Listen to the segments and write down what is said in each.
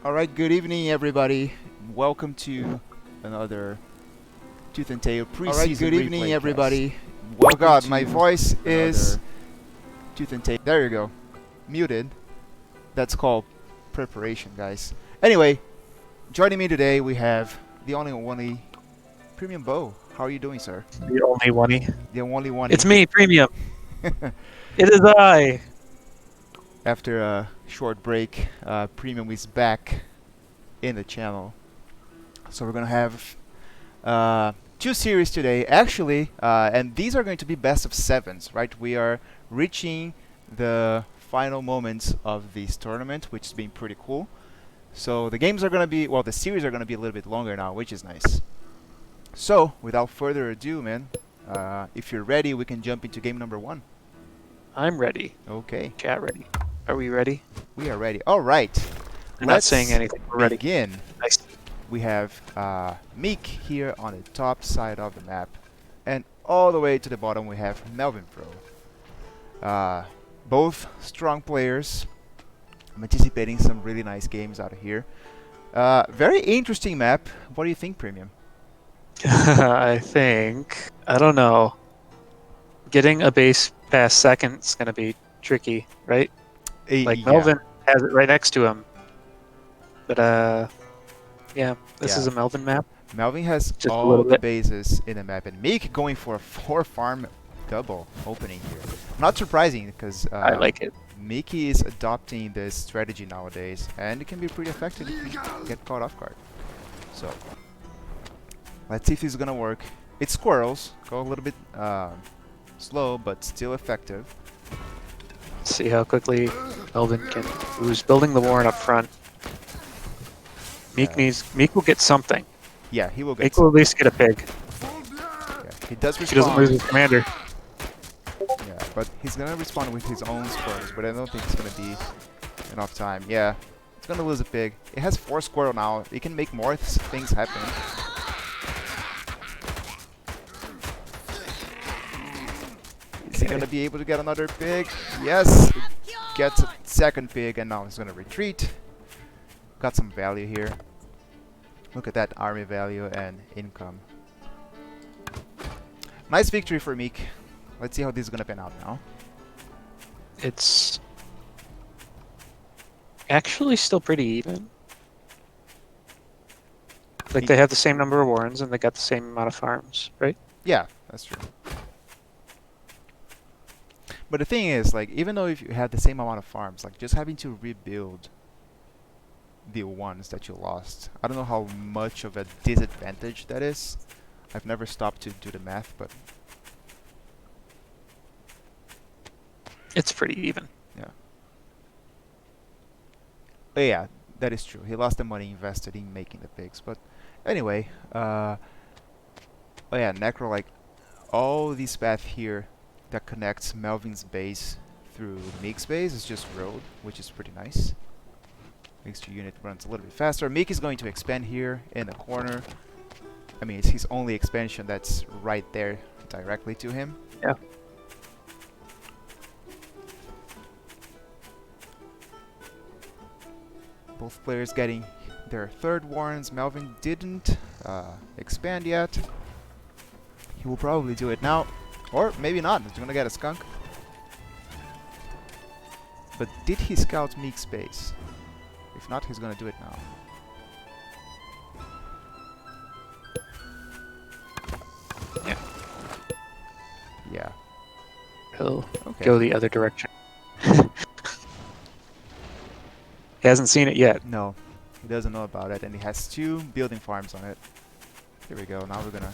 Alright, good evening everybody. Welcome to another Tooth and Tail preseason Alright, good evening replay everybody. cast. Oh Welcome god, to my voice is... another Tooth and Tail. There you go. Muted. That's called preparation, guys. Anyway, joining me today we have the only Premium Bo. How are you doing, sir? The only one. The only one. It's me, Premium. It is I. After a short break, Premium is back in the channel. So we're gonna have two series today, actually, and these are going to be best of sevens, right? We are reaching the final moments of this tournament, which has been pretty cool. So the games are gonna be, well, the series are gonna be a little bit longer now, which is nice. So without further ado, man, if you're ready, we can jump into game number 1. I'm ready. Okay. Chat ready. Are we ready? We are ready. All right. I'm not saying anything. We're ready. Begin. Nice. We have Meek here on the top side of the map, and all the way to the bottom we have Melvinfro. Both strong players. I'm anticipating some really nice games out of here. Very interesting map. What do you think, Premium? I don't know. Getting a base past second is going to be tricky, right? Like, yeah. Melvin has it right next to him. But, yeah, this is a Melvin map. Melvin has Just all the bases in the map, and Meek going for a 4-farm double opening here. Not surprising, because I like it. Meek is adopting this strategy nowadays, and it can be pretty effective if you get caught off guard. So, let's see if this is gonna work. It's squirrels, go a little bit slow, but still effective. See how quickly Melvin can. Who's building the warren up front? Meek will get something. Yeah, he will get. Meek will at least get a pig. Yeah, he does respond. He doesn't lose his commander. Yeah, but he's gonna respond with his own squirrels, but I don't think it's gonna be enough time. Yeah, it's gonna lose a pig. It has 4 squirrel now. It can make more things happen. Is he gonna be able to get another pig? Yes! Gets a second pig, and now he's gonna retreat. Got some value here. Look at that army value and income. Nice victory for Meek. Let's see how this is gonna pan out now. It's actually still pretty even. Like, they have the same number of warrens and they got the same amount of farms, right? Yeah, that's true. But the thing is, like, even though if you have the same amount of farms, like, just having to rebuild the ones that you lost, I don't know how much of a disadvantage that is. I've never stopped to do the math, but It's pretty even. yeah. But yeah, that is true. He lost the money invested in making the pigs, but anyway, oh yeah, Necro, like, all this path here that connects Melvin's base through Meek's base is just road, which is pretty nice. Makes your unit runs a little bit faster. Meek is going to expand here in the corner. I mean, it's his only expansion that's right there directly to him. Yeah. Both players getting their third warrens. Melvin didn't expand yet. He will probably do it now. Or maybe not. He's gonna get a skunk. But did he scout Meek's base? If not, he's gonna do it now. Yeah. Yeah. He'll Okay. go the other direction. He hasn't seen it yet. No, he doesn't know about it, and he has 2 building farms on it. Here we go. Now we're gonna.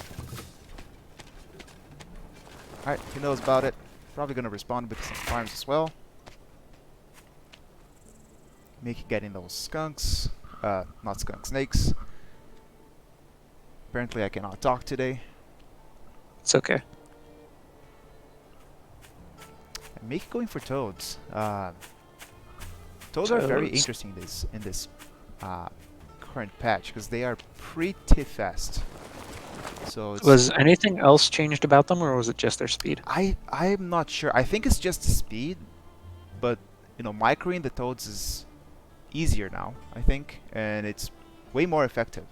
Alright, he knows about it. Probably gonna respond with some farms as well. Meek getting those skunks. Not skunks, snakes. Apparently I cannot talk today. It's okay. And Meek going for toads. Toads are very Toads. interesting in this current patch because they are pretty fast. So it's Was anything else changed about them, or was it just their speed? I'm not sure. I think it's just the speed, but you know, microing the toads is easier now, I think, and it's way more effective.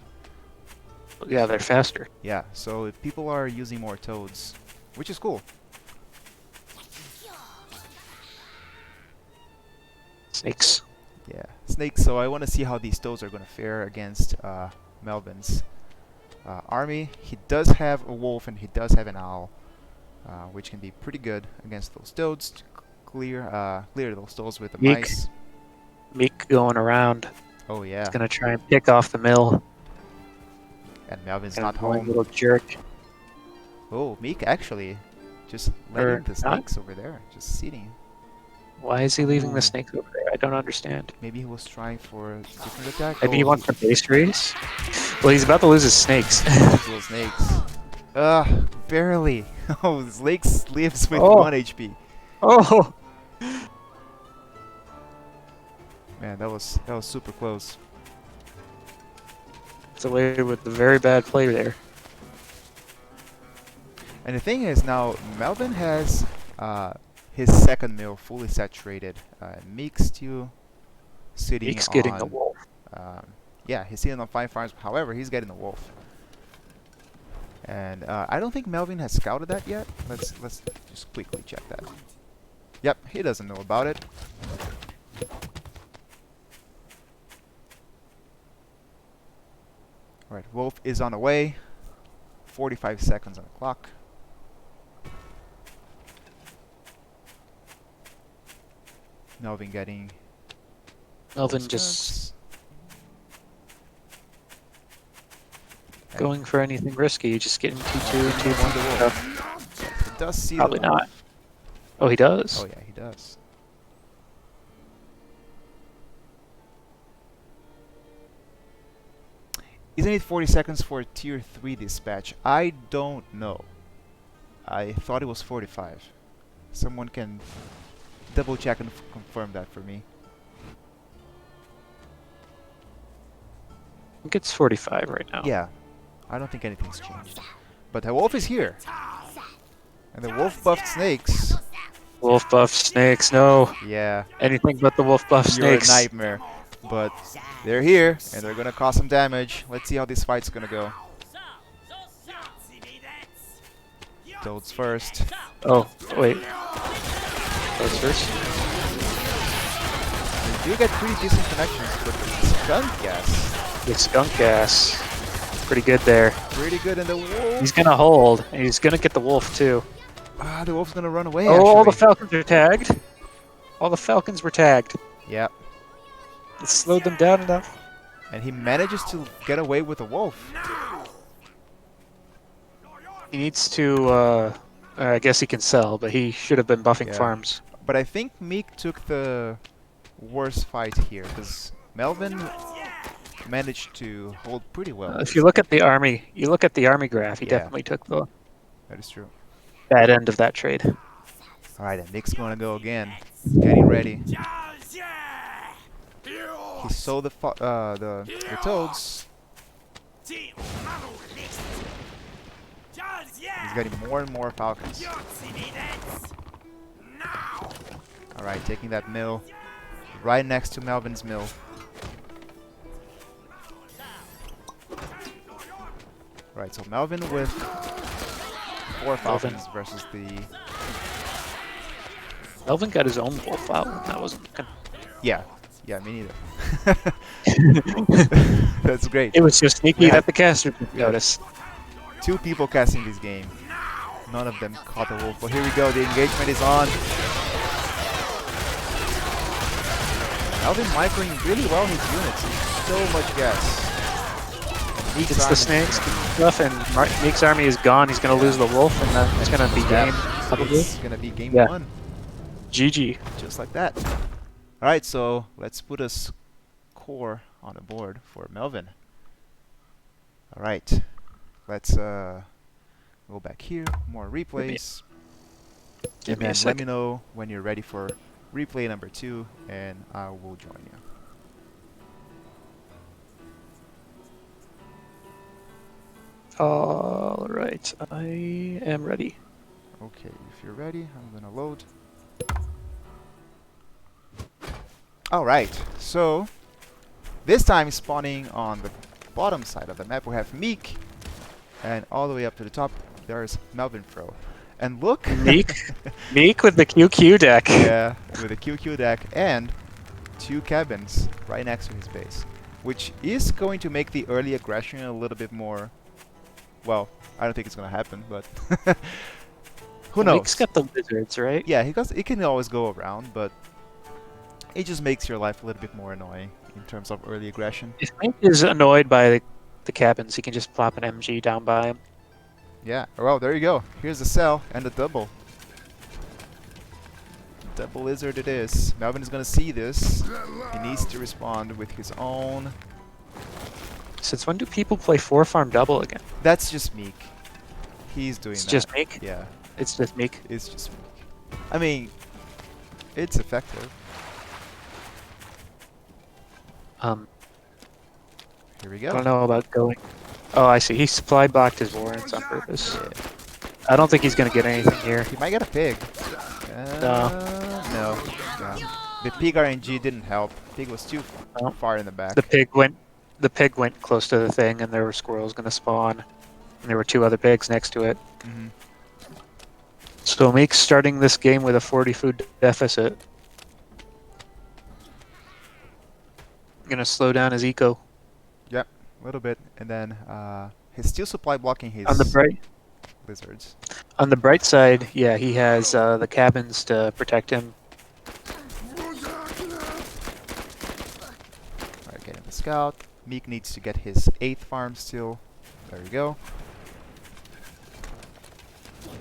Yeah, they're faster. Yeah, so if people are using more toads, which is cool. Snakes. Yeah, snakes. So I want to see how these toads are going to fare against Melvin's army. He does have a wolf and he does have an owl, which can be pretty good against those toads. To clear those toads with the Meek. mice. Meek going around. Oh yeah, He's gonna try and pick off the mill. and Melvin's Kind not of annoying home. little jerk. Oh, Meek actually just Or letting the not? snakes over there, just sitting. Why is he leaving Ooh. the snakes over there? I don't understand. Maybe he was trying for a different attack. Maybe he Oh, wants a base race? Well, he's about to lose his snakes. those little snakes. Barely. Oh, snakes lives with Oh. 1 HP. Oh! Man, that was super close. It's away with the very bad play there. And the thing is now, Melvin has his second mill fully saturated. Meek's still sitting Meek's on. getting the wolf. Yeah, he's sitting on 5 farms. However, he's getting the wolf. And I don't think Melvin has scouted that yet. Let's just quickly check that. Yep, he doesn't know about it. Alright, wolf is on the way. 45 seconds on the clock. Melvin getting Melvin those just guns. going for anything risky, just getting T2 and See the T1. wolf. Yes, he does see Probably the wolf. not. Oh, he does? Oh yeah, he does. Isn't it 40 seconds for tier 3 dispatch? I don't know. I thought it was 45. Someone can double check and confirm that for me. I think it's 45 right now. Yeah, I don't think anything's changed. But the wolf is here. And the wolf buffed snakes. Wolf buff snakes, no. Yeah, Anything but the wolf buff you're a snakes. nightmare. But they're here, and they're gonna cause some damage. Let's see how this fight's gonna go. Toads first. Oh, wait. Those first? You do get pretty decent connections, but the skunk gas, The skunk gas. Pretty good there. pretty good in the wolf. He's gonna hold, and he's gonna get the wolf too. Ah, the wolf's gonna run away. Oh, all the actually. falcons are tagged. All the falcons were tagged. Yeah, It slowed them down enough. and he manages to get away with the wolf. He needs to, I guess he can sell, but he should have been buffing Yeah. farms. But I think Meek took the worst fight here, because Melvin managed to hold pretty well. If you look at the army, graph, he Yeah. definitely took the That is true. bad end of that trade. Alright, and Meek's gonna go again. Getting ready. He saw the toads. He's getting more and more falcons. Alright, taking that mill right next to Melvin's mill. Right, so Melvin with 4 falcons versus the... Melvin got his own wolf out. That wasn't. Yeah, me neither. That's great. It was so sneaky Yeah. that the caster didn't notice. 2 people casting this game. None of them caught the wolf. But here we go, the engagement is on. Melvin microing really well his units. So much gas. Meek's It's army the is snakes gonna be- stuff, and Meek's army is gone. He's gonna lose the wolf, and then it's gonna be Yeah, game. Probably. It's gonna be game Yeah. 1. GG. Just like that. Alright, so let's put a score on the board for Melvin. Alright. Let's go back here. More replays. Give And me a then let second. me know when you're ready for replay number 2, and I will join you. All right, I am ready. Okay, if you're ready, I'm gonna load. Alright, so This time spawning on the bottom side of the map, we have Meek, and all the way up to the top, there's Melvinfro. And look, Meek, Meek with the QQ deck. yeah, with a QQ deck and 2 cabins right next to his base, which is going to make the early aggression a little bit more. Well, I don't think it's gonna happen, but who knows? Meek's got the lizards, right? Yeah, he can always go around, but it just makes your life a little bit more annoying in terms of early aggression. If Meek is annoyed by the cabins, he can just plop an MG down by him. Yeah, well, there you go. Here's the cell and the double. Double lizard it is. Melvin is gonna see this. He needs to respond with his own. Since when do people play 4-farm double again? That's just Meek. He's doing It's that. just Meek? Yeah, It's just Meek. it's just Meek. I mean, it's effective. Here we I go. don't know about going. Oh, I see. He supply blocked his warrants on purpose. Yeah. I don't think he's going to get anything here. He might get a pig. No. Yeah. The pig RNG didn't help. Pig was too No. far in the back. The pig went close to the thing, and there were squirrels going to spawn. And there were 2 other pigs next to it. Mhm. So Meek's starting this game with a 40 food deficit. Gonna slow down his eco. Yep, a little bit, and then he's still supply blocking his On the lizards. bright side, yeah, he has the cabins to protect him. Alright, getting the scout. Meek needs to get his 8th farm still. There we go.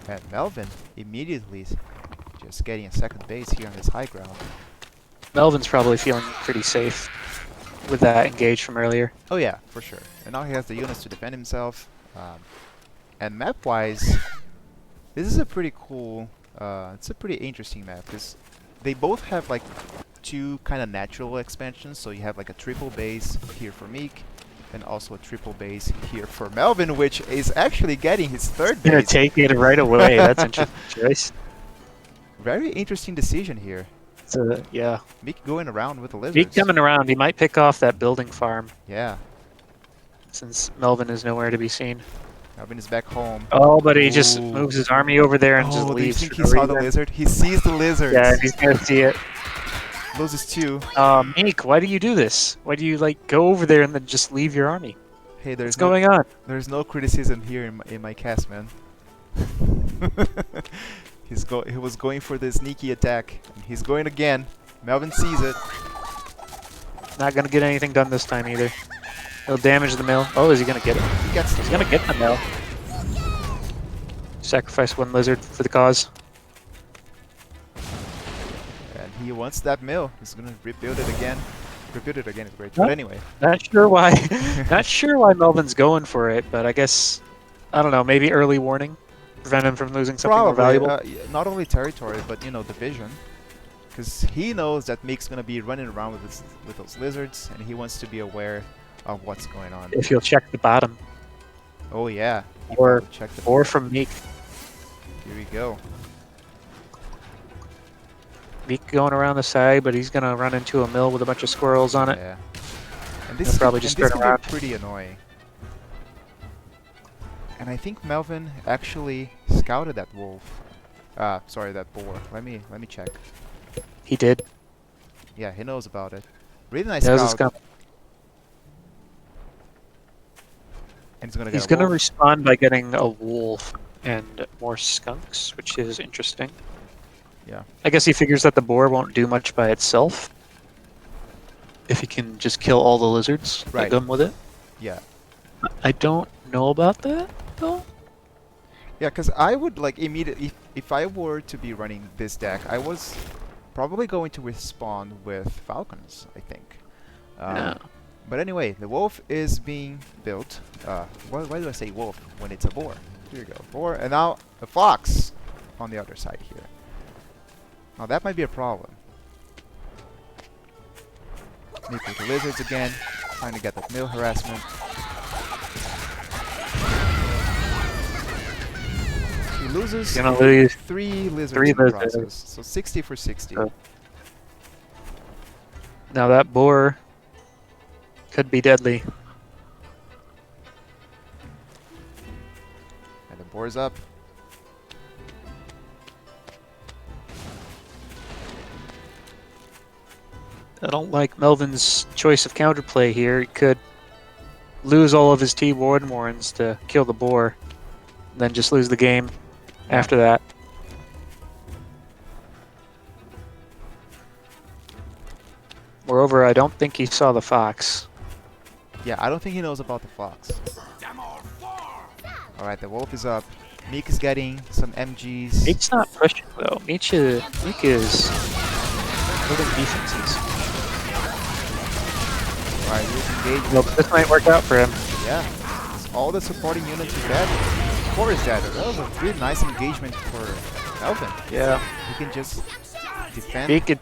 And Melvin immediately just getting a second base here on his high ground. Melvin's probably feeling pretty safe with that engage from earlier. Oh yeah, for sure. And now he has the units to defend himself. And map-wise, this is a pretty cool, it's a pretty interesting map because they both have like 2 kind of natural expansions. So you have like a triple base here for Meek, and also a triple base here for Melvin, which is actually getting his 3rd Gonna base. take it right away. That's an interesting choice. Very interesting decision here. So, yeah. Meek going around with the lizards. Meek coming around. He might pick off that building farm Yeah, since Melvin is nowhere to be seen. Melvin is back home. Oh, but he just Ooh. moves his army over there and just Oh, do you leaves. think for he no saw the reason. lizard? He sees the lizards. Yeah, he's gonna see it. Loses 2. Meek, why do you do this? Why do you like go over there and then just leave your army? Hey, What's going on? There's no criticism here in my cast, man. He was going for the sneaky attack. And he's going again. Melvin sees it. Not gonna get anything done this time either. He'll damage the mill. Oh, is he gonna get it? He gets He's gonna get the mill. Sacrifice 1 lizard for the cause. And he wants that mill. He's gonna rebuild it again. Rebuild it again is great. Huh? But anyway. Not sure why. Not sure why Melvin's going for it, but I guess I don't know. Maybe early warning, prevent him from losing something more valuable. Not only territory, but you know, division. Because he knows that Meek's gonna be running around with those lizards, and he wants to be aware of what's going on. If you'll check the bottom, Oh yeah. He Or- probably checked the or from Meek. Here we go. Meek going around the side, but he's gonna run into a mill with a bunch of squirrels on it. Yeah. And He'll probably just this turn can around. be pretty annoying. And I think Melvin actually scouted that wolf. Sorry, that boar. Let me check. He did. Yeah, he knows about it. Really nice That was a scout. skunk. And he's gonna He's get a gonna wolf. respond by getting a wolf and more skunks, which is interesting. Yeah. I guess he figures that the boar won't do much by itself. If he can just kill all the lizards that Right. come with it. Yeah. I don't know about that though. Yeah, because I would like immediately, if I were to be running this deck, I was probably going to respond with falcons, I think. Yeah. But anyway, the wolf is being built. Why do I say wolf when it's a boar? Here you go, boar, and now a fox on the other side here. Now that might be a problem. Meek with the lizards again, trying to get that mill harassment. He loses Gonna lose 3 lizards three in the lizards. process, so 60 for 60. Oh. Now that boar Could be deadly. And the board's up. I don't like Melvin's choice of counterplay here. He could lose all of his T-Warden Warrens to kill the boar, and then just lose the game Yeah. after that. Moreover, I don't think he saw the fox. Yeah, I don't think he knows about the fox. Alright, the wolf is up. Meek is getting some MGs. Meek's not pushing though. Meek is building defenses. Alright, he's engaged. Nope, this might work out for him. Yeah. All the supporting units are dead. Core is dead. That was a really nice engagement for Melvin. Yeah. He can just defend. Meek,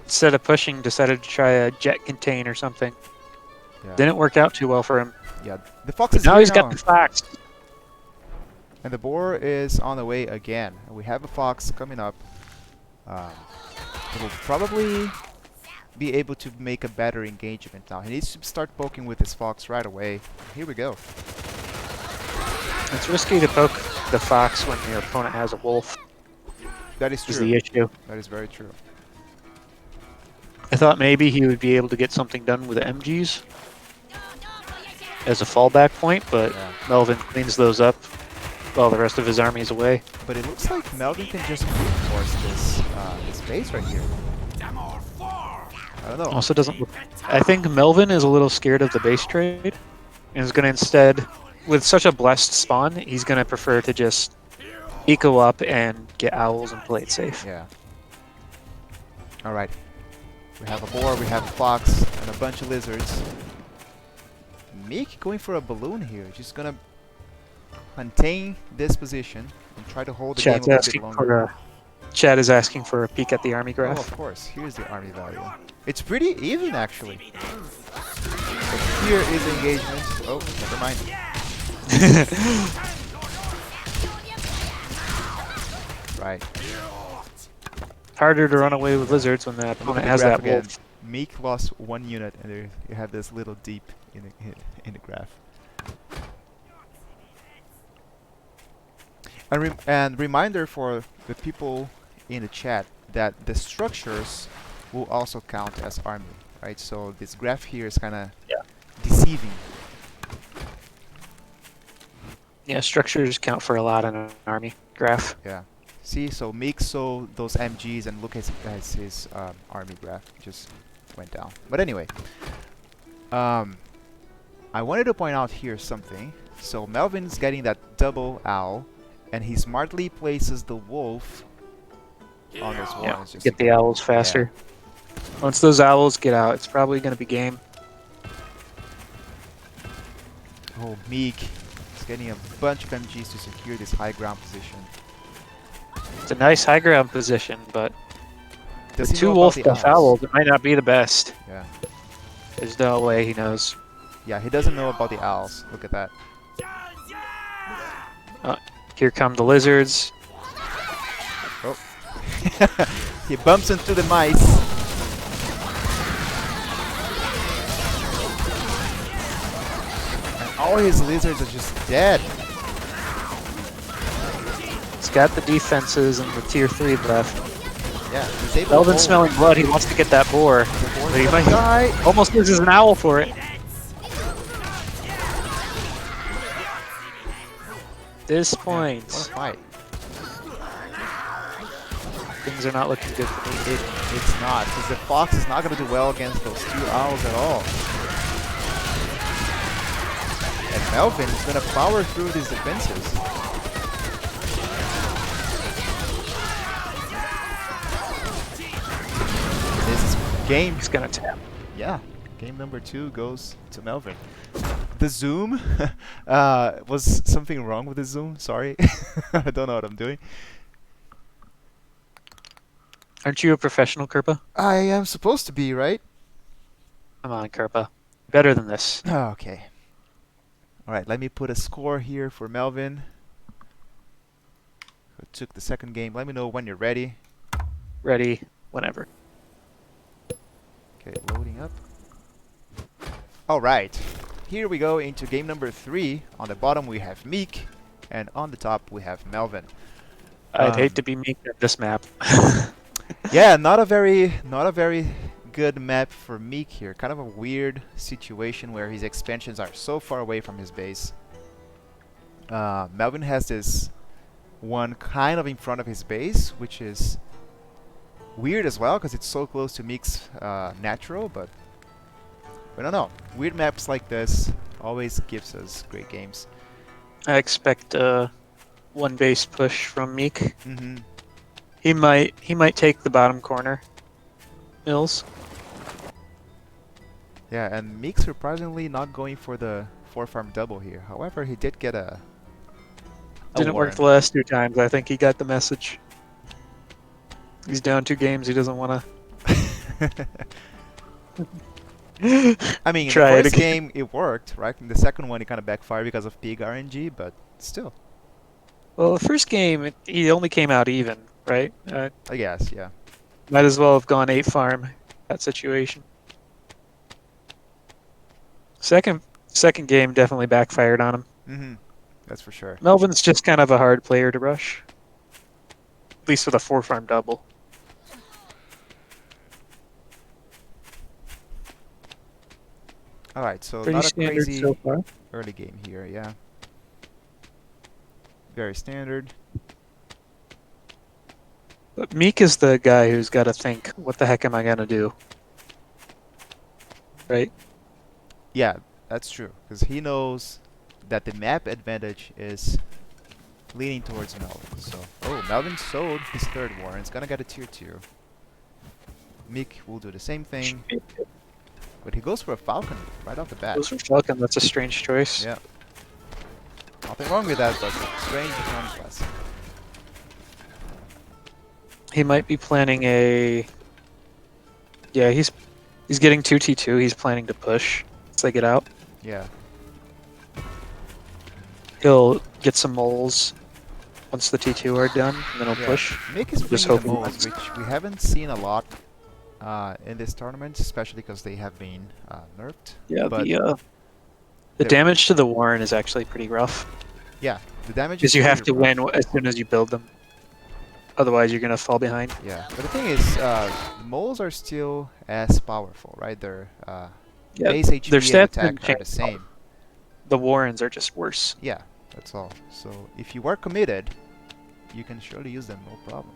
instead of pushing, decided to try a jet contain or something. Yeah. Didn't work out too well for him. Yeah. The fox But is now here he's got the fox. And the boar is on the way again. We have a fox coming up. He will probably be able to make a better engagement now. He needs to start poking with his fox right away. Here we go. It's risky to poke the fox when your opponent has a wolf. That is Is true. the issue. That is very true. I thought maybe he would be able to get something done with the MGs as a fallback point, but Yeah. Melvin cleans those up while the rest of his army is away. But it looks like Melvin can just reinforce this base right here. I don't know. Also doesn't look... I think Melvin is a little scared of the base trade and is going to instead, with such a blessed spawn, he's going to prefer to just eco up and get owls and play it safe. Yeah. Alright. We have a boar, we have a fox, and a bunch of lizards. Meek going for a balloon here. Just gonna maintain this position and try to hold the game a little bit longer. Chad is asking for a peek at the army Oh, graph. of course. Here's the army value. It's pretty even, actually. But here is the engagement. Oh, never mind. Right. Harder to run away with lizards when the Look at opponent the has graph that again. wolf. Meek lost 1 unit, and there you have this little deep in the graph. And reminder for the people in the chat that the structures will also count as army, right? So this graph here is kind of deceiving. Yeah, structures count for a lot in an army graph. Yeah. See, so Meek sold those MGs, and look at his army graph just went down. But anyway, I wanted to point out here something. So Melvin's getting that double owl, and he smartly places the wolf on those Yeah, warrens. Just get the owls faster. Once those owls get out, it's probably going to be game. Oh, Meek is getting a bunch of MGs to secure this high ground position. It's a nice high ground position, but Does with he two know about wolf the buff owls? owls, it might not be the best. Yeah. There's no way he knows. Yeah, he doesn't know about the owls. Look at that. Here come the lizards. Oh. He bumps into the mice. And all his lizards are just dead. He's got the defenses and the tier 3 left. Yeah, he's able Melvin to smelling blood, he wants to get that boar. hold. But he might Die. almost loses an owl for it. This point, What a fight. things are not looking good for me. It's not, because the fox is not going to do well against those 2 owls at all. And Melvin is going to power through these defenses. This is game. He's gonna tap. Yeah, game number 2 goes to Melvin. The zoom was something wrong with the zoom. Sorry, I don't know what I'm doing. Aren't you a professional, Kerpa? I am supposed to be, right? Come on, Kerpa. Better than this. Okay. All right, let me put a score here for Melvin, who took the second game. Let me know when you're ready. Ready whenever. Okay, loading up. Alright, here we go into game number 3. On the bottom we have Meek, and on the top we have Melvin. I'd hate to be Meek at this map. Yeah, not a very good map for Meek here. Kind of a weird situation where his expansions are so far away from his base. Melvin has this one kind of in front of his base, which is weird as well because it's so close to Meek's natural, but I don't know. Weird maps like this always gives us great games. I expect one base push from Meek. Mm-hmm. He might take the bottom corner. Mills. Yeah, and Meek surprisingly not going for the 4-farm double here. However, he did get a Didn't work the last 2 times. I think he got the message. He's down 2 games. He doesn't want to. I mean, in Try the it first again. game it worked, right? In the second one it kind of backfired because of pig RNG, but still. Well, the first game he only came out even, right? I guess, yeah. Might as well have gone 8 farm. That situation. Second game definitely backfired on him. Mm-hmm. That's for sure. Melvin's just kind of a hard player to rush. At least with a 4-farm double. Alright, so Pretty not a standard crazy so far. early game here, yeah. Very standard. But Meek is the guy who's got to think, what the heck am I going to do? Right? Yeah, that's true. Because he knows that the map advantage is leaning towards Melvin. So, oh, Melvin sold his 3rd war and it's gonna get a tier 2. Meek will do the same thing, but he goes for a Falcon right off the bat. Goes for Falcon, that's a strange choice. Yeah. Nothing wrong with that, but strange nonetheless. He might be planning a... Yeah, he's getting 2 T2. He's planning to push once they get out. Yeah. He'll get some moles once the T2 are done, and then he'll Yeah. push. Meek is Just bringing the hoping moles, that's- which we haven't seen a lot in this tournament, especially because they have been nerfed. Yeah, but the there- damage to the Warren is actually pretty rough. Yeah, the damage Because is you have to pretty rough. win as soon as you build them. Otherwise, you're going to fall behind. Yeah, but the thing is, the moles are still as powerful, right? Their Yeah, base HP their and stats attack haven't are the changed. same. The Warrens are just worse. Yeah, that's all. So if you are committed, you can surely use them, no problem.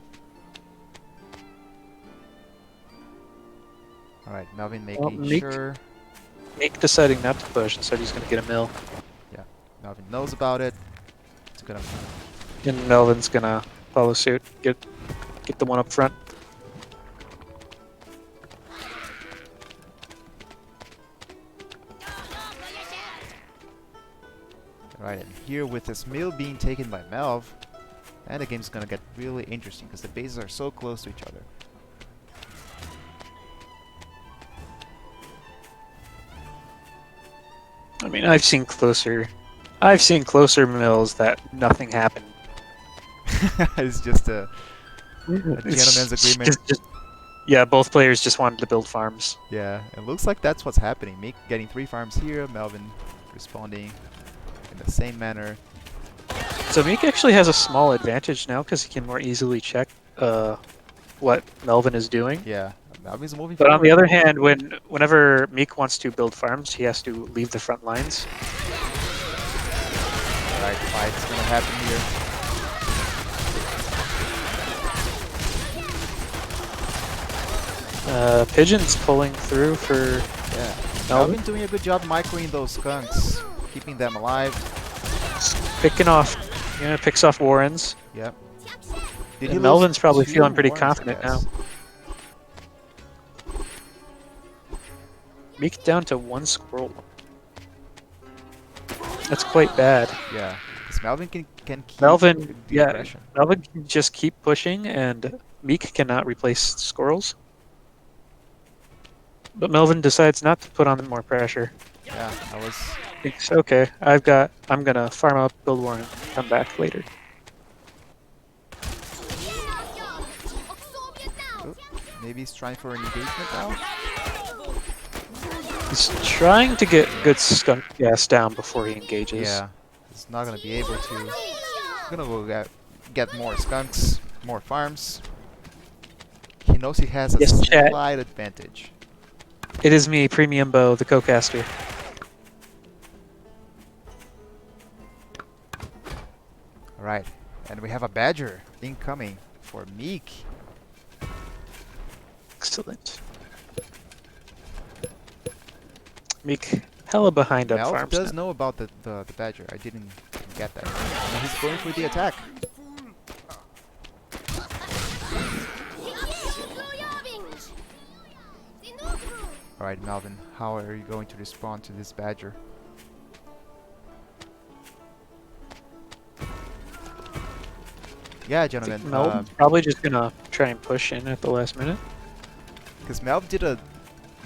Alright, Melvin making Meek- sure. Meek deciding not to push, instead he's going to get a mill. Melvin knows about it. It's gonna. And Melvin's going to follow suit, get the one up front. Right, and here with this mill being taken by Melv, and the game's gonna get really interesting because the bases are so close to each other. I mean, I've seen closer mills that nothing happened. It's just a gentleman's agreement. Yeah, both players just wanted to build farms. Yeah, it looks like that's what's happening. Meek getting 3 farms here, Melvin responding in the same manner. So Meek actually has a small advantage now because he can more easily check what Melvin is doing. Yeah, Melvin's moving But on the forward. other hand, whenever Meek wants to build farms, he has to leave the front lines. Alright, fight's gonna happen here. Pigeon's pulling through for Yeah, Melvin. Melvin doing a good job microing those skunks, keeping them alive. Picking off, picks off Warrens. Yep. And lose Melvin's probably 2 feeling pretty Warrens, I confident now. guess? Meek down to 1 squirrel. That's quite bad. Yeah, because Melvin can keep Melvin, the yeah, aggression. Melvin can just keep pushing, and Meek cannot replace squirrels. But Melvin decides not to put on more pressure. Yeah, I was. Thinks, okay, I'm gonna farm up, build Warren, come back later. Oh, maybe he's trying for an engagement now. He's trying to get good skunk gas down before he engages. Yeah, he's not gonna be able to. He's gonna go get more skunks, more farms. He knows he has a Yes, chat. slight advantage. It is me, Premium Bow, the co-caster. Alright, and we have a badger incoming for Meek. Excellent. Meek, hella behind on Melv farms does now. know about the badger. I didn't get that. And he's going for the attack. Alright, Melvin, how are you going to respond to this badger? Yeah, gentlemen. Melvin's probably just gonna try and push in at the last minute. Because Melv did a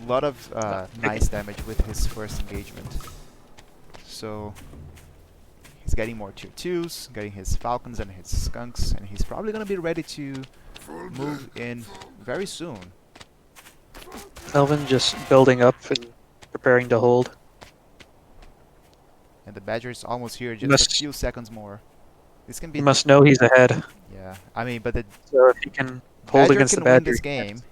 lot of nice damage with his first engagement. So he's getting more tier 2s, getting his falcons and his skunks, and he's probably going to be ready to move in very soon. Melvin just building up and preparing to hold. And the badger is almost here, just Must- a few seconds more. This can be... He must know he's ahead. Yeah, I mean, but the So if he can hold badger against can the win badger. this game.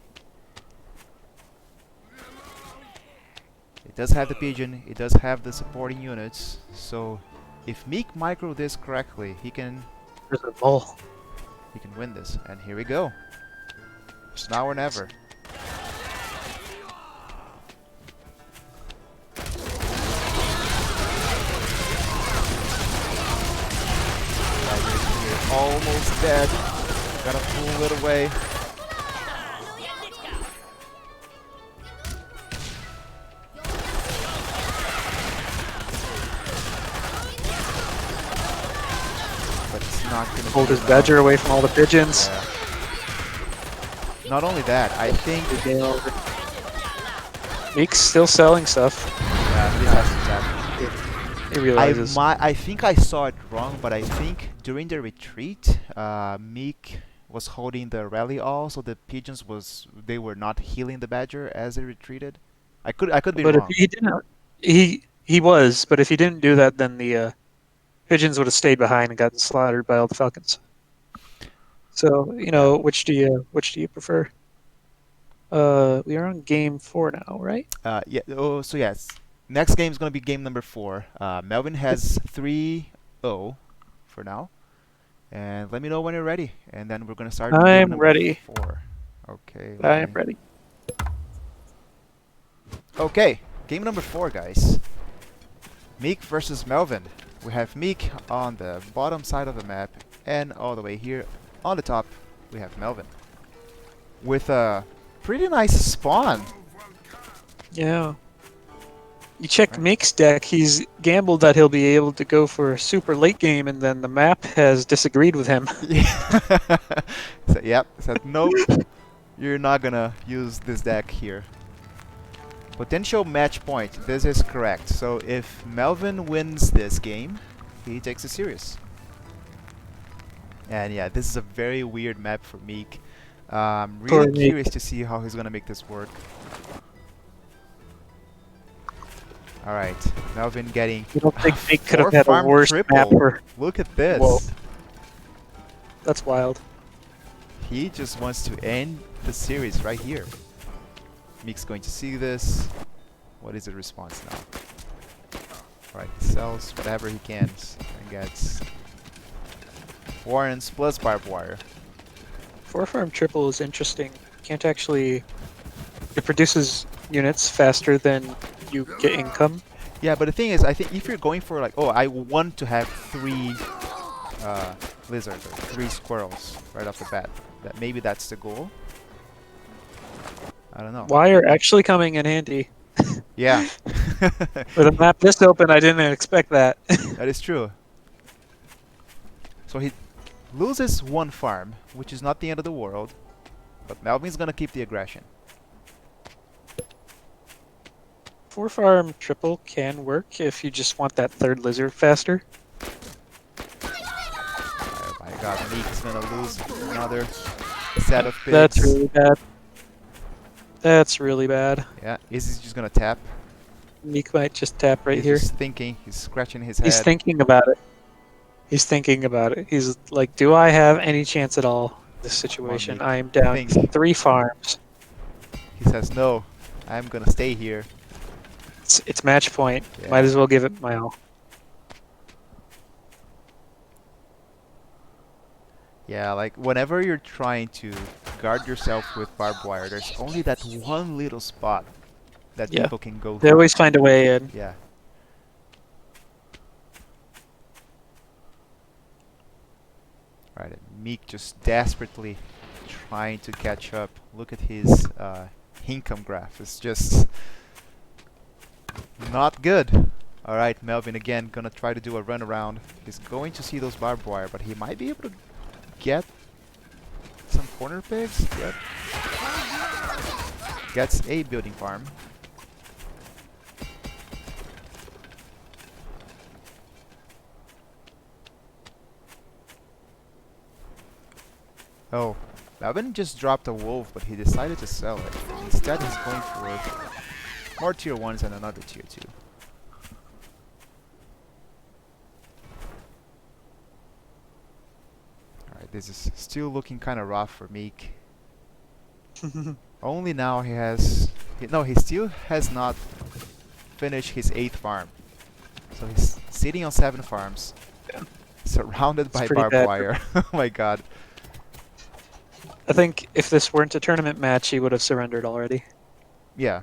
It does have the pigeon, it does have the supporting units, so if Meek micro this correctly, he can There's a mole. win this. And here we go. It's now or never. Badger here, almost dead. Gotta pull it away. But it's not gonna Hold be his enough. badger away from all the pigeons. Yeah. Not only that, I think Meek's still selling stuff. yeah, this has to tap. He realizes. I think I saw it wrong, but I think during the retreat, Meek was holding the rally all, so the pigeons they were not healing the badger as they retreated. I could be But if wrong. he didn't, he was. But if he didn't do that, then the pigeons would have stayed behind and gotten slaughtered by all the falcons. So you know, which do you prefer? We are on game 4 now, right? Yeah. Oh, so yes. Next game is gonna be game number 4. Melvin has 3-0 for now, and let me know when you're ready, and then we're gonna start. Game I'm number ready. 4. Okay. I'm ready. Okay, game number 4, guys. Meek versus Melvin. We have Meek on the bottom side of the map, and all the way here on the top, we have Melvin. With a pretty nice spawn. Yeah. You check Meek's deck, he's gambled that he'll be able to go for a super late game, and then the map has disagreed with him. So, yep, said nope, you're not gonna use this deck here. Potential match point, this is correct. So if Melvin wins this game, he takes it serious. And yeah, this is a very weird map for Meek. I'm really Meek. curious to see how he's gonna make this work. Alright, Melvin getting You don't think Meek could have 4 had a farm worse triple. map for... Look at this. Whoa. That's wild. He just wants to end the series right here. Meek's going to see this. What is the response now? Alright, he sells whatever he can and gets Warrens plus barbed wire. 4-farm triple is interesting. Can't actually... It produces units faster than you get income. Yeah, but the thing is, I think if you're going for like, oh, I want to have 3 lizards or 3 squirrels right off the bat, that maybe that's the goal. I don't know. Wire actually coming in handy. Yeah. With a map this open, I didn't expect that. That is true. So he loses 1 farm, which is not the end of the world, but Melvin's gonna keep the aggression. 4-farm triple can work if you just want that 3rd lizard faster. Oh my god, Meek is gonna lose another set of pigs. That's really bad. That's really bad. Yeah, is he just gonna tap? Meek might just tap right He's here. just thinking. He's scratching his He's head. thinking about it. He's thinking about it. He's like, do I have any chance at all in this Come on, situation? Meek. I am down Think. 3 farms. He says, no, I'm gonna stay here. It's match point. Yeah. Might as well give it my all. Yeah, like whenever you're trying to guard yourself with barbed wire, there's only that one little spot that Yeah. people can go They through. always find a way in. Yeah. Right, and Meek just desperately trying to catch up. Look at his income graph. It's just not good. Alright, Melvin again gonna try to do a run around. He's going to see those barbed wire, but he might be able to get some corner pigs. Yep. Gets a building farm. Oh, Melvin just dropped a wolf, but he decided to sell it. Instead, he's going for more tier 1s and another tier 2. Alright, this is still looking kind of rough for Meek. Only now he has... no, he still has not finished his 8th farm. So he's sitting on 7 farms. Yeah. Surrounded by pretty barbed bad. wire. Oh my god. I think if this weren't a tournament match, he would have surrendered already. Yeah.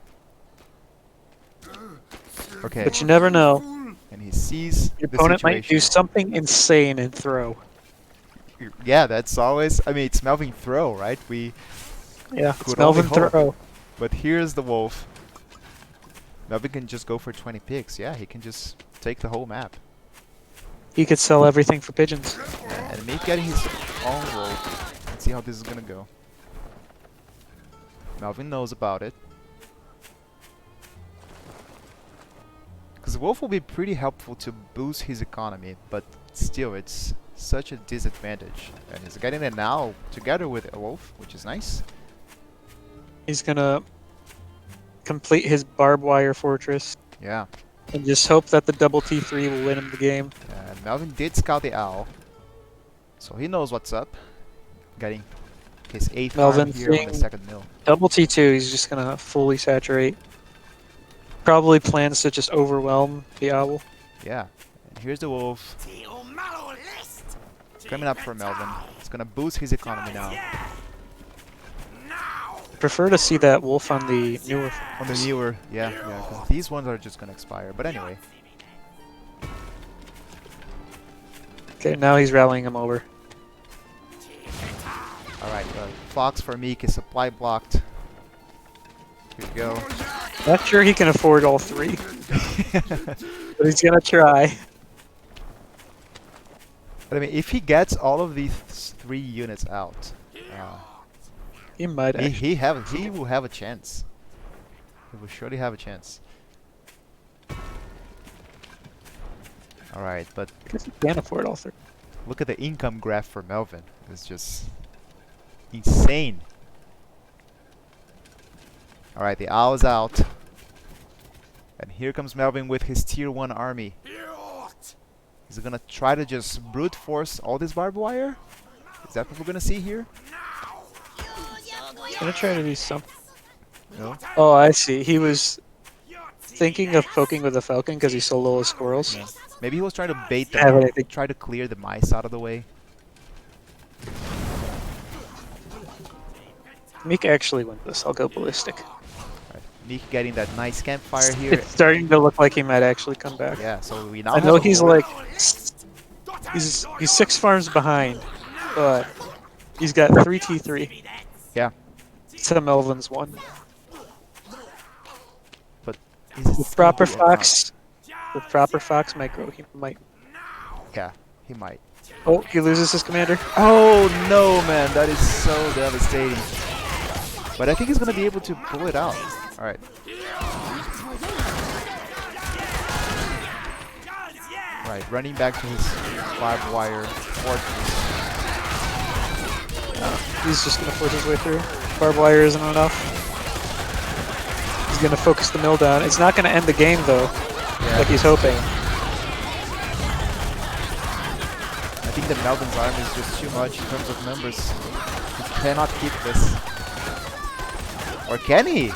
Okay. But you never know. And he sees Your the opponent might do situation. something insane and throw. Yeah, that's always... I mean, it's Melvinfro, right? We Yeah, it's could only hope. Melvinfro. But here's the wolf. Melvin can just go for 20 pigs. Yeah, he can just take the whole map. He could sell everything for pigeons. Yeah, and Meek getting his own wolf. Let's see how this is gonna go. Melvin knows about it. Because wolf will be pretty helpful to boost his economy, but still, it's such a disadvantage. And he's getting it now together with a wolf, which is nice. He's gonna complete his barbed wire fortress Yeah. and just hope that the double T3 will win him the game. And Melvin did scout the owl, so he knows what's up. Getting his 8th farm Melvin here on the seeing 2nd mill. Double T2, he's just gonna fully saturate. Probably plans to just overwhelm the owl. Yeah. And here's the wolf. Coming up for Melvin. It's gonna boost his economy now. Prefer to see that wolf on the newer. On the newer, yeah, because these ones are just gonna expire. But anyway, Okay, now he's rallying him over. alright, Fox for Meek is supply blocked. Here we go. Not sure he can afford all 3, but he's gonna try. But I mean, if he gets all of these 3 units out, He might actually. he will have a chance. He will surely have a chance. Alright, but Because he can't afford all 3. look at the income graph for Melvin. It's just insane. Alright, the owl is out. And here comes Melvin with his tier 1 army. Is he gonna try to just brute force all this barbed wire? Is that what we're gonna see here? He's gonna try to do something. No? Oh, I see. He was thinking of poking with a falcon because he saw Lola squirrels. Yeah. Maybe he was trying to bait Yeah, but I them, think- try to clear the mice out of the way. Meek actually went this. I'll go ballistic. Right. Meek getting that nice campfire here. It's starting to look like he might actually come back. Yeah, so we now I know have a he's wolf. like he's 6 farms behind, but he's got 3 T3 Yeah, to Melvin's 1. but is it With still proper good or not? Fox micro, he might. Yeah, he might. Oh, he loses his commander. Oh no, man, that is so devastating. But I think he's gonna be able to pull it out. All right. Right, running back to his barbed wire fortress. He's just gonna force his way through. Barbed wire isn't enough. He's going to focus the mill down. It's not going to end the game, though, like he's hoping. I think that Melvin's army is just too much in terms of numbers. He cannot keep this. Or can he?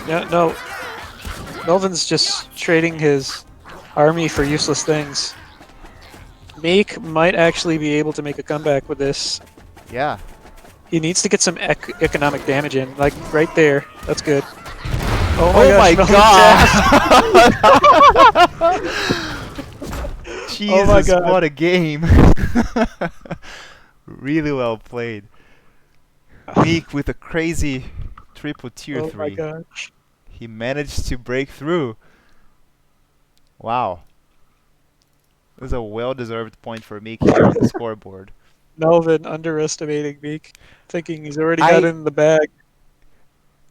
Yeah, no. Melvin's just trading his army for useless things. Meek might actually be able to make a comeback with this. Yeah. He needs to get some economic damage in, like right there. That's good. Oh gosh, my god! Jesus, Oh my God. what a game! Really well played. Meek with a crazy triple tier Oh 3. my gosh. He managed to break through. Wow. It was a well-deserved point for Meek here on the scoreboard. Melvin underestimating Meek, thinking he's already got it in the bag.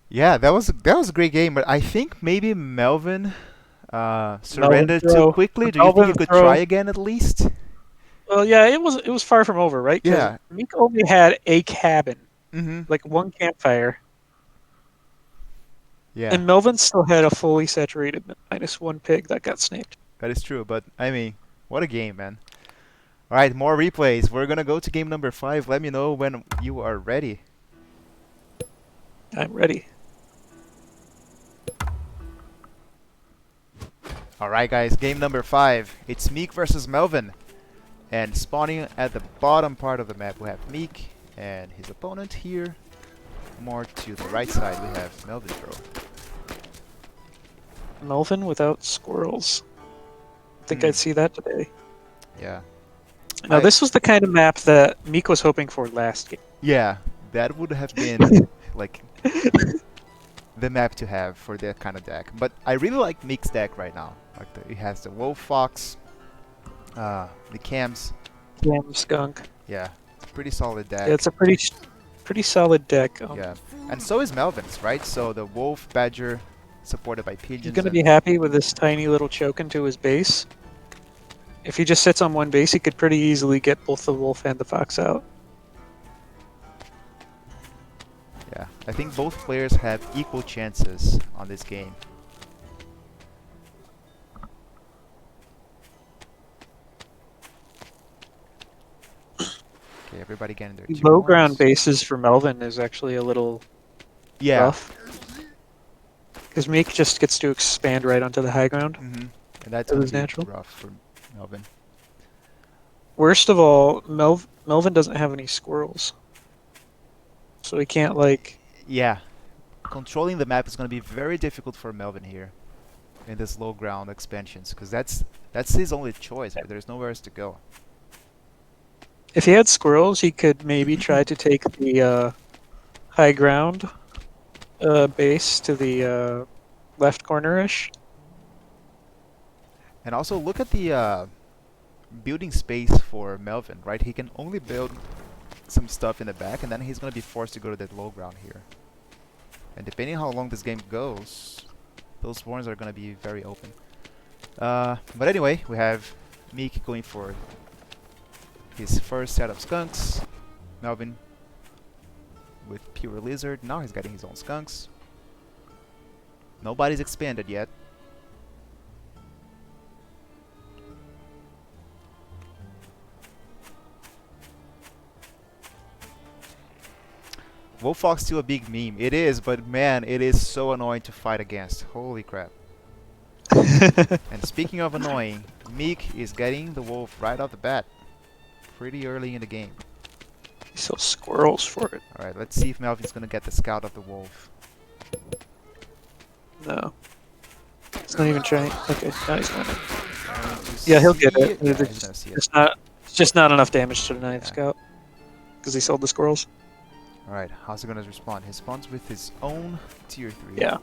Yeah, that was a great game, but I think maybe Melvin surrendered too quickly. Do you think you could try again at least? Well, yeah, it was far from over, right? 'Cause Yeah. Meek only had a cabin, Mm-hmm. like one campfire, Yeah, and Melvin still had a fully saturated -1 pig that got sniped. that is true. But I mean, what a game, man! All right, more replays. We're gonna go to game number 5. Let me know when you are ready. I'm ready. Alright guys, game number 5. It's Meek versus Melvin. And spawning at the bottom part of the map we have Meek and his opponent here. More to the right side we have Melvinfro. Melvin without squirrels. I think I'd see that today. Yeah. Now this was the kind of map that Meek was hoping for last game. Yeah, that would have been like the map to have for that kind of deck. But I really like Meek's deck right now. Like it has the Wolf Fox, the Cams. Cam Skunk. Yeah, it's a pretty solid deck. Yeah, it's a pretty solid deck. Yeah, and so is Melvin's, right? So the Wolf Badger, supported by Pigeons. He's gonna be happy with this tiny little choke into his base. If he just sits on one base, he could pretty easily get both the Wolf and the Fox out. Yeah, I think both players have equal chances on this game. Okay, everybody getting their Low ground bases for Melvin is actually a little rough. Because Meek just gets to expand right onto the high ground. Mm-hmm. And that's natural. rough for Melvin. Worst of all, Melvin doesn't have any squirrels. So he can't, like... Yeah. Controlling the map is going to be very difficult for Melvin here in this low ground expansions, because that's his only choice. There's nowhere else to go. If he had squirrels, he could maybe try to take the high ground base to the left corner-ish. And also look at the building space for Melvin, right? He can only build some stuff in the back, and then he's going to be forced to go to that low ground here. And depending on how long this game goes, those warns are going to be very open. But anyway, we have Meek going for his first set of skunks. Melvin with pure lizard. Now he's getting his own skunks. Nobody's expanded yet. Wolf Fox still a big meme. It is, but man, it is so annoying to fight against. Holy crap. And speaking of annoying, Meek is getting the wolf right off the bat. Pretty early in the game. He sells squirrels for it. Alright, let's see if Melvin's gonna get the scout of the wolf. No. He's not even trying. Okay, now he's gonna. Yeah, he'll get it. Yeah, he's gonna see it. It's just not enough damage to deny the scout. Because he sold the squirrels. Alright, how's he gonna respond? He responds with his own tier 3. Yeah.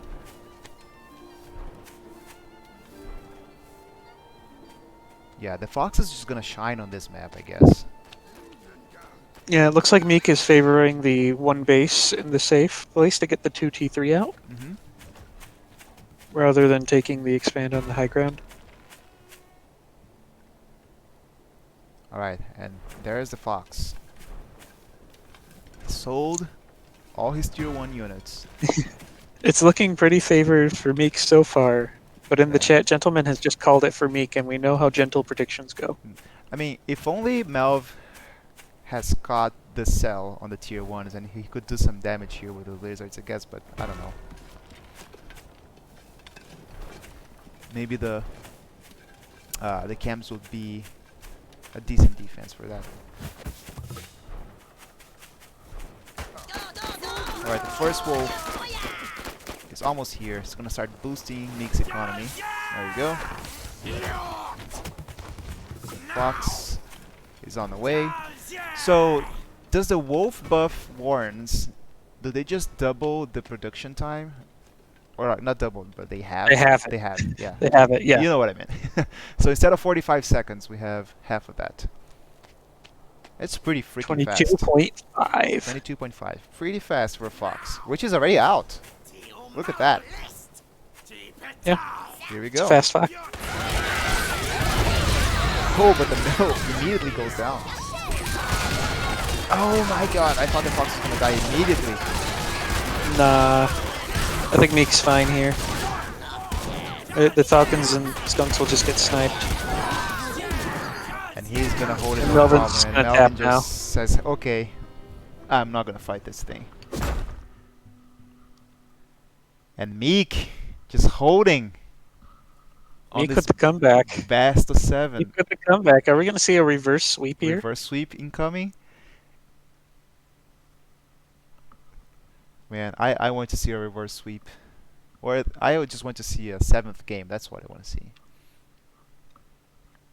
Yeah, the fox is just gonna shine on this map, I guess. Yeah, it looks like Meek is favoring the one base in the safe place to get the 2 T3 out. Mm-hmm. Rather than taking the expand on the high ground. Alright, and there's the fox. Sold all his tier 1 units. It's looking pretty favored for Meek so far, but in the Yeah. chat, Gentleman has just called it for Meek, and we know how gentle predictions go. I mean, if only Melv has caught the cell on the tier 1s and he could do some damage here with the lizards, I guess, but I don't know. Maybe the cams would be a decent defense for that. Alright, the first wolf is almost here. It's gonna start boosting Meek's economy. There we go. Fox is on the way. So, does the wolf buff warns, do they just double the production time? Or not double, but they have? They have it. They have, yeah. They have it, yeah. You know what I meant. So instead of 45 seconds, we have half of that. It's pretty freaking fast. 22.5. 22.5. Pretty fast for a Fox, which is already out. Look at that. Yeah. Here we It's a go. fast Fox. Oh, but the mill immediately goes down. Oh my god, I thought the Fox was gonna die immediately. Nah. I think Meek's fine here. The Falcons and Skunks will just get sniped. And he's gonna hold it And no Melvin's problem. And gonna Melvin tap now. just says, okay, I'm not gonna fight this thing. And Meek just holding on Meek this with the comeback. best of 7. Meek with the comeback. Are we going to see a reverse sweep here? Reverse sweep incoming. Man, I want to see a reverse sweep. Or I would just want to see a 7th game. That's what I want to see.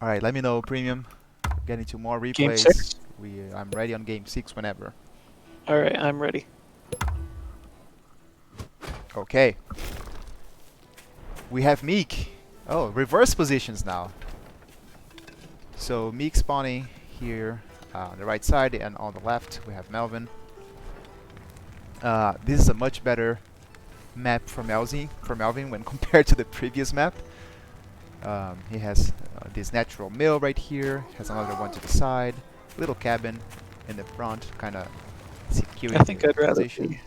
Alright, let me know, Premium. Getting to more replays. Game 6? I'm ready on game 6 whenever. Alright, I'm ready. Okay. We have Meek. Oh, reverse positions now. So Meek spawning here on the right side, and on the left we have Melvin. This is a much better map for Melvin when compared to the previous map. He has this natural mill right here, has another one to the side, little cabin in the front, kind of security I think I'd rather position. be.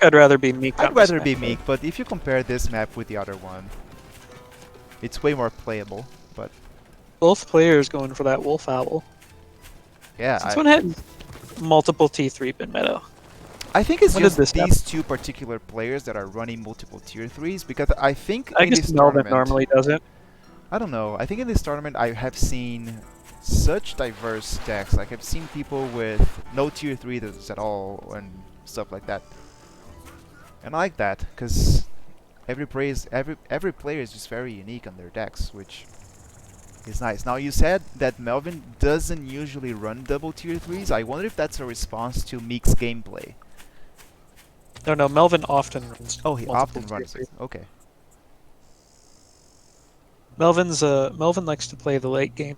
I'd rather be Meek. I'd on rather this be map, Meek, but if you compare this map with the other one, it's way more playable. But both players going for that Wolf Owl. yeah, This one had multiple T3 bin meta. I think it's When did just this these two particular players that are running multiple tier 3s, because I think I in guess this Melvin tournament, normally doesn't. I don't know, I think in this tournament I have seen such diverse decks. Like I've seen people with no tier 3s at all and stuff like that. And I like that, because every player is just very unique on their decks, which is nice. Now you said that Melvin doesn't usually run double tier 3s. I wonder if that's a response to Meek's gameplay. No, Melvin often runs. Oh, he multiple often tier runs 3. it. Okay. Melvin likes to play the late game.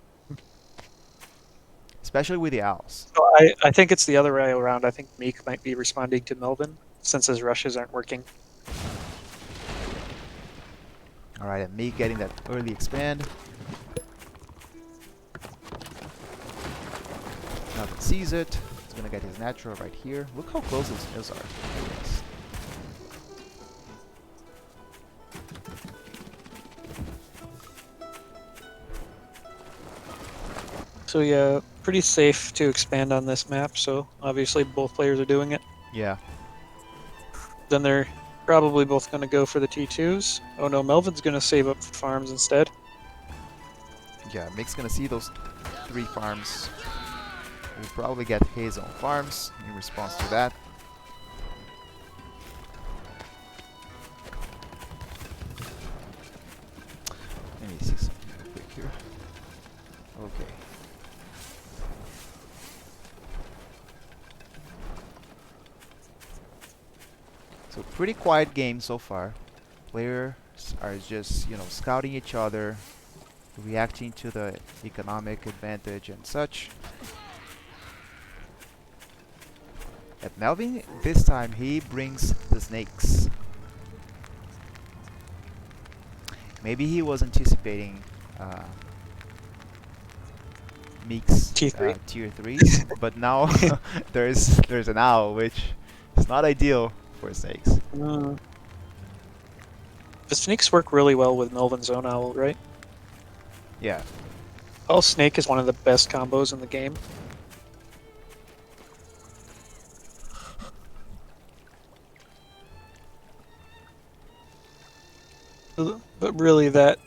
Especially with the owls. So I think it's the other way around. I think Meek might be responding to Melvin since his rushes aren't working. Alright, and Meek getting that early expand. Melvin sees it. He's gonna get his natural right here. Look how close those mills are. Yes. So yeah, pretty safe to expand on this map. So obviously both players are doing it. Yeah. Then they're probably both going to go for the T2s. Oh no, Melvin's going to save up for farms instead. Yeah, Meek's gonna see those 3 farms. We'll probably get his own farms in response to that. Let me see something real quick here. Okay. So pretty quiet game so far. Players are just, scouting each other, reacting to the economic advantage and such. At Melvin, this time he brings the snakes. Maybe he was anticipating Meek's T3. tier 3s, but now there's an owl, which is not ideal for snakes. The snakes work really well with Melvin's own owl, right? Yeah. Owl snake is one of the best combos in the game. But really, that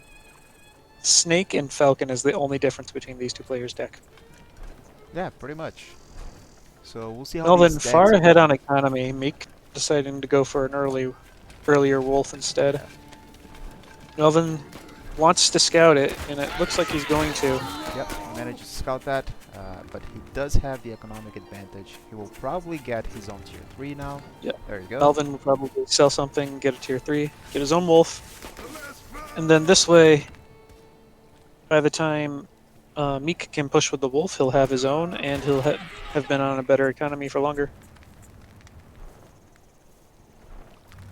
snake and falcon is the only difference between these two players' deck. Yeah, pretty much. So we'll see how these Melvin far decks ahead go. on economy. Meek deciding to go for an earlier wolf instead. Melvin wants to scout it, and it looks like he's going to. Yep, he managed to scout that, but he does have the economic advantage. He will probably get his own tier 3 now. Yep. There you go. Melvin will probably sell something, get a tier 3, get his own wolf. And then this way, by the time Meek can push with the wolf, he'll have his own, and he'll have been on a better economy for longer.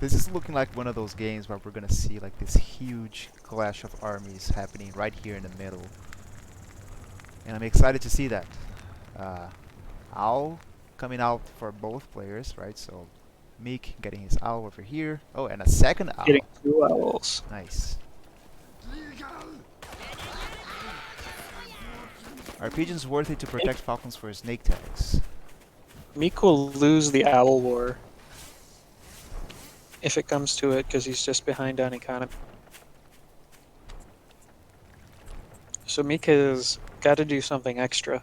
This is looking like one of those games where we're gonna see like this huge clash of armies happening right here in the middle. And I'm excited to see that. Owl coming out for both players, right? So Meek getting his owl over here. Oh, and a second owl. Getting 2 owls. Nice. Are pigeons worth it to protect falcons for snake tags? Meek will lose the owl war if it comes to it, because he's just behind on economy. So Meek has got to do something extra.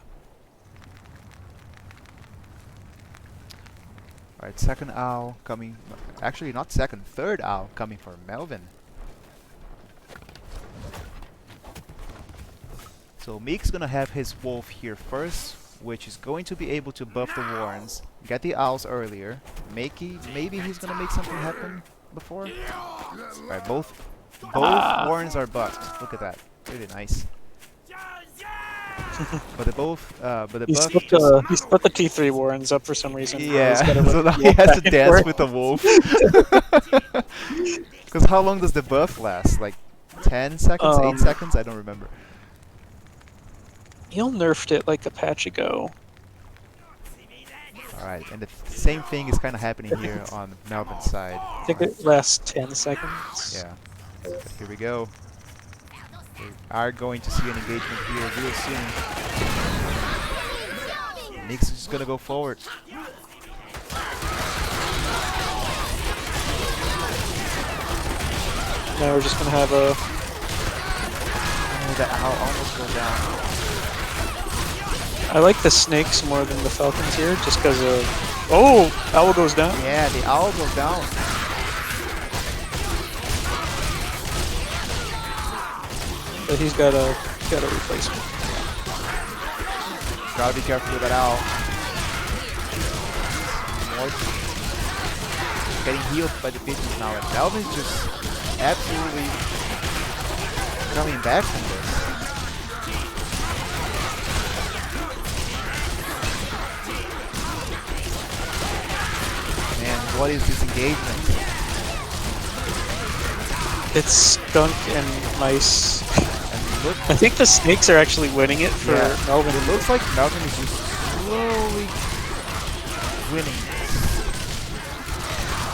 Alright, second owl coming. Actually, not second, third owl coming for Melvin. So Meek's gonna have his wolf here first, which is going to be able to buff the warrens, get the owls earlier. Maybe he's gonna make something happen before. Alright, both warrens are buffed. Look at that, really nice. But the He buff. split the T3 Warrens up for some reason. Yeah, He's gotta so run now the he has to wolf back and dance forth. with the wolf. Because how long does the buff last? Like 10 seconds, 8 seconds? I don't remember. He'll nerfed it like a patch ago. Alright, and the same thing is kind of happening here on Melvin's side. I think it lasts 10 seconds. Yeah. But here we go. We are going to see an engagement here real soon. Meek's just gonna go forward. Now we're just gonna have a. Oh, that owl almost go down. I like the snakes more than the falcons here, just because of. Oh, owl goes down. Yeah, the owl goes down. But he's got a replacement. Gotta be careful with that owl. More getting healed by the pigeons now, and Melvin's just absolutely coming back from this. Man, what is this engagement? It's skunk and mice. And look, I think the snakes are actually winning it for Melvin. it looks like Melvin is just slowly winning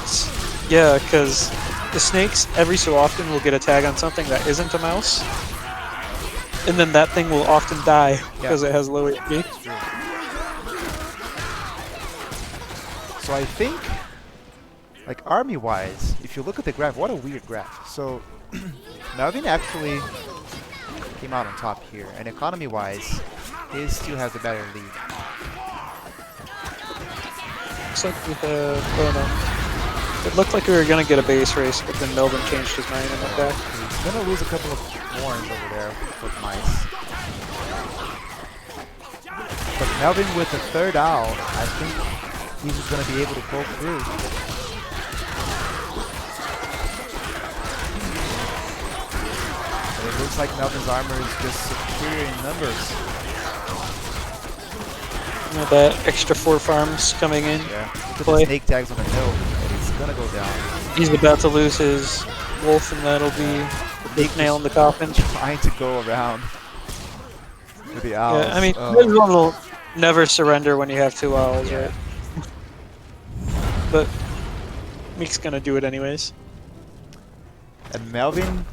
this. Yeah, because the snakes every so often will get a tag on something that isn't a mouse, and then that thing will often die because it has low HP. So I think, like army-wise, if you look at the graph, what a weird graph. So Melvin actually came out on top here, and economy-wise, he still has a better lead. Looks like we have. Oh no. It looked like we were gonna get a base race, but then Melvin changed his mind and went back. He's gonna lose a couple of warrens over there with mice. But Melvin with the third owl, I think he's just gonna be able to poke through. But it looks like Melvin's armor is just superior in numbers. You know, that extra 4 farms coming in. Yeah, put Play. the snake tags on the hill, and he's gonna go down. He's about to lose his wolf, and that'll be the big nail in the coffin. Trying to go around with the owls. Yeah, I mean, this one will never surrender when you have 2 owls, right? But Meek's gonna do it anyways. And Melvin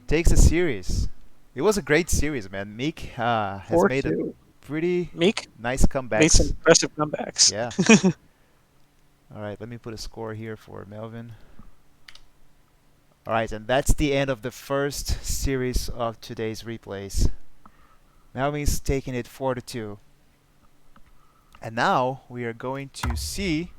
takes a series. It was a great series, man. Meek has made a 4-2. pretty Meek nice made some comebacks. impressive comebacks. Yeah. All right, let me put a score here for Melvin. All right, and that's the end of the first series of today's replays. Melvin's taking it 4-2. And now we are going to see